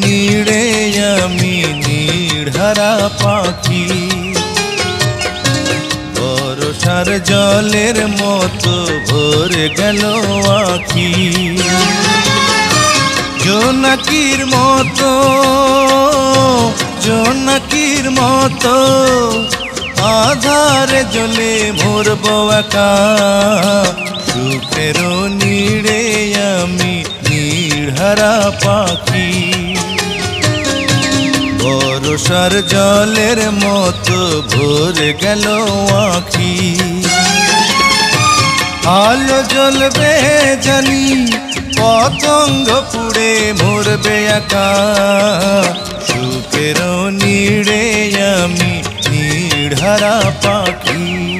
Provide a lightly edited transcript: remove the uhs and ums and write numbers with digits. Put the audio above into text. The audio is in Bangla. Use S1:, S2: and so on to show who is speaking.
S1: নীড়ে আমি নির্হারা পাখি, বর্ষার জলের মতো ভরে গেল আখি। জোনাকির মতো, জোনাকির মতো আধারে জ্বলে মরব একা, সুখের নীড়ে আমি নির্হারা পাখি, বর্ষার জলের মতো ভরে গেল আখি। আলো জ্বলবে জানি, পতঙ্গ পুড়ে মরবে একা, সুখের নীড়ে আমি নির্হারা পাখি।